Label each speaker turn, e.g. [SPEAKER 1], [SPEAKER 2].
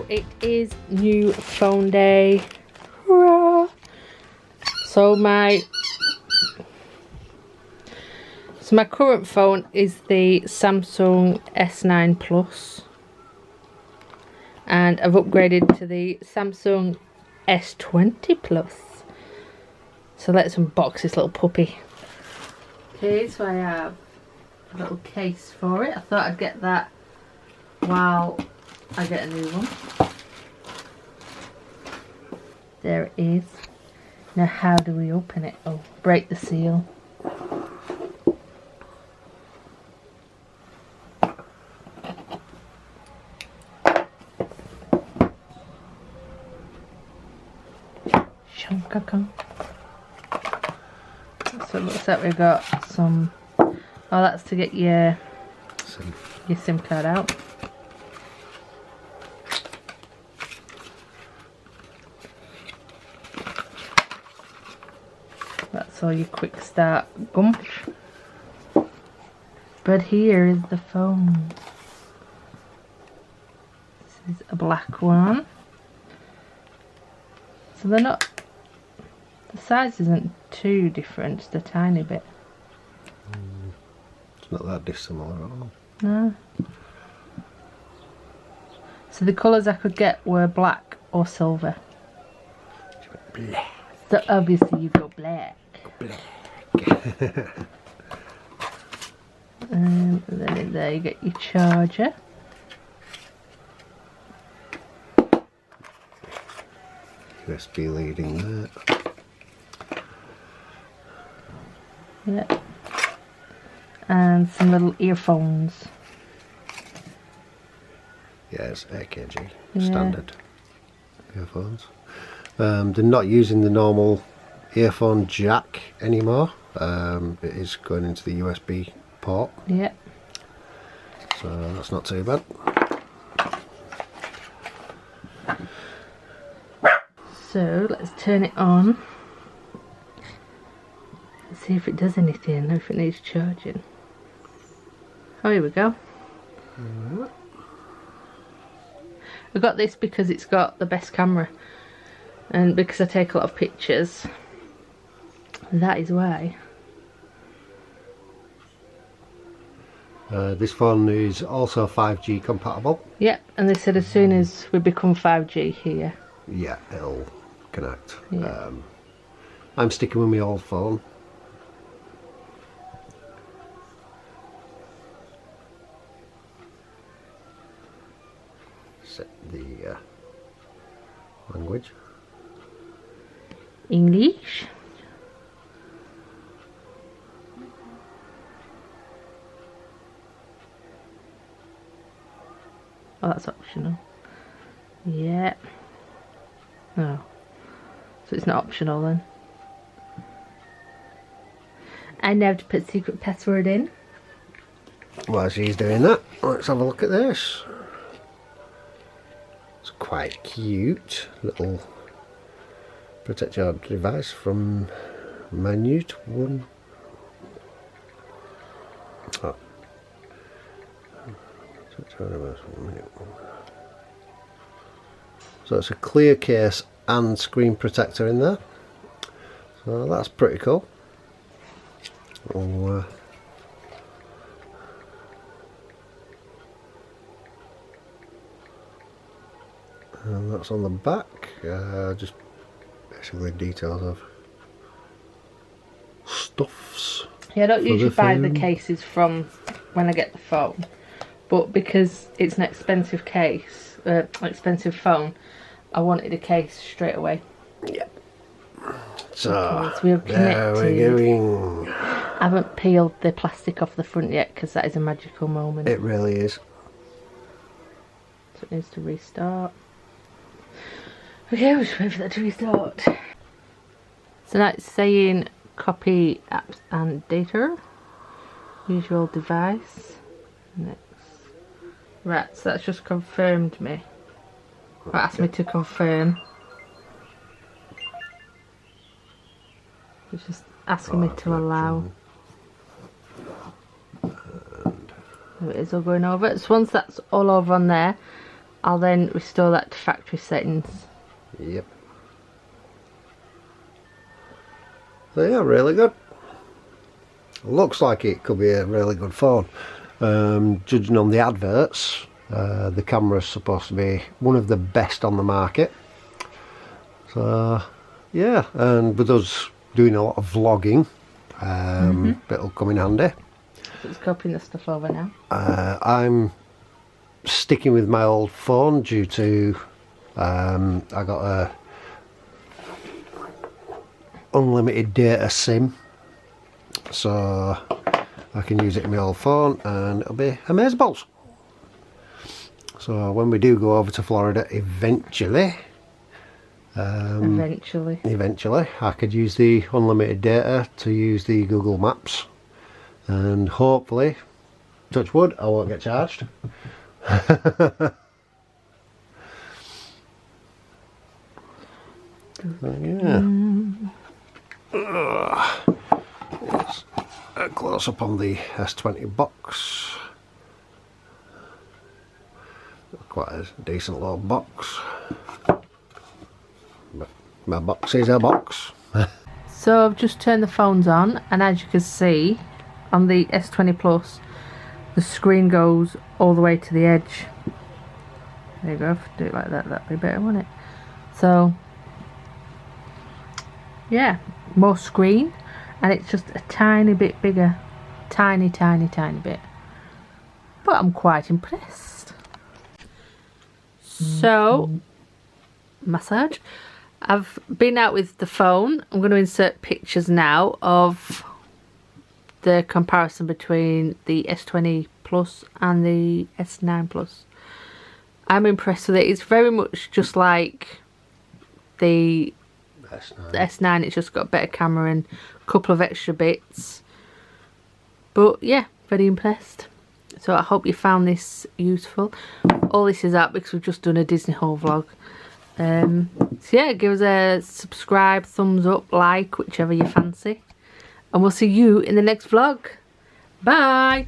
[SPEAKER 1] So it is new phone day. Hurrah! So my current phone is the Samsung S9 Plus, and I've upgraded to the Samsung S20 Plus. So let's unbox this little puppy. Okay, so I have a little case for it. I thought I'd get that while I get a new one. There it is. Now how do we open it? Oh, break the seal. Shunka-kung. So it looks like we've got some... Oh, that's to get your SIM card out. That's all your quick start gumph. But here is the phone. This is a black one. So they're not... The size isn't too different, just a tiny bit.
[SPEAKER 2] It's not that dissimilar at all.
[SPEAKER 1] No. So the colours I could get were black or silver.
[SPEAKER 2] Black.
[SPEAKER 1] So obviously you go black.
[SPEAKER 2] Black.
[SPEAKER 1] And then in there you get your charger.
[SPEAKER 2] USB leading there.
[SPEAKER 1] Yeah. And some little earphones.
[SPEAKER 2] Yeah, it's AKG
[SPEAKER 1] Yeah.
[SPEAKER 2] standard earphones. They're not using the normal earphone jack anymore. It is going into the USB port.
[SPEAKER 1] Yeah.
[SPEAKER 2] So that's not too bad.
[SPEAKER 1] So let's turn it on. Let's see if it does anything, if it needs charging. Oh, here we go. I got this because it's got the best camera, and because I take a lot of pictures. That is why.
[SPEAKER 2] This phone is also 5G compatible.
[SPEAKER 1] Yep, and they said as soon as we become 5G here.
[SPEAKER 2] Yeah, it'll connect.
[SPEAKER 1] Yeah.
[SPEAKER 2] I'm sticking with my old phone. Set the language.
[SPEAKER 1] English. Oh, that's optional. Yeah. No. So it's not optional then. I now have to put secret password in.
[SPEAKER 2] While she's doing that, let's have a look at this. It's quite cute. Little protect your device from minute one. Oh. So it's a clear case and screen protector in there. So that's pretty cool. Oh, and that's on the back, just basically details of stuffs.
[SPEAKER 1] Yeah, I don't
[SPEAKER 2] for
[SPEAKER 1] usually
[SPEAKER 2] the
[SPEAKER 1] buy the
[SPEAKER 2] phone.
[SPEAKER 1] cases from when I get the phone, but because it's an expensive case, expensive phone, I wanted a case straight away.
[SPEAKER 2] Yep. So
[SPEAKER 1] So we have
[SPEAKER 2] there we're
[SPEAKER 1] connected.
[SPEAKER 2] going.
[SPEAKER 1] I haven't peeled the plastic off the front yet because that is a magical moment.
[SPEAKER 2] It really is.
[SPEAKER 1] So it needs to restart. Okay, we'll just wait for that to restart. So now it's saying copy apps and data. Usual device. Next. Right, so that's just confirmed me. Or asked me to confirm. It's just asking me to allow. There it is all going over. So once that's all over on there, I'll then restore that to factory settings.
[SPEAKER 2] Yep. So yeah, really good. Looks like it could be a really good phone. Judging on the adverts, the camera's supposed to be one of the best on the market. So yeah, and with us doing a lot of vlogging, it'll come in handy.
[SPEAKER 1] It's copying the stuff over now.
[SPEAKER 2] I'm sticking with my old phone due to I got a unlimited data SIM, so I can use it in my old phone and it'll be amazeballs. So when we do go over to Florida eventually, eventually I could use the unlimited data to use the Google Maps, and hopefully, touch wood, I won't get charged. So, yeah. It's a close up on the S20 box. Quite a decent little box. But my box is a box.
[SPEAKER 1] So I've just turned the phones on, and as you can see on the S20 Plus, the screen goes all the way to the edge. There you go. If I do it like that, that'd be better, wouldn't it? So yeah, more screen, and it's just a tiny bit bigger. Tiny bit. But I'm quite impressed. So, massage. I've been out with the phone. I'm going to insert pictures now of the comparison between the S20 Plus and the S9 Plus. I'm impressed with it. It's very much just like the S9. It's just got a better camera and a couple of extra bits. But yeah, very impressed. So I hope you found this useful. All this is out because we've just done a Disney haul vlog. So yeah, give us a subscribe, thumbs up, like, whichever you fancy. And we'll see you in the next vlog. Bye!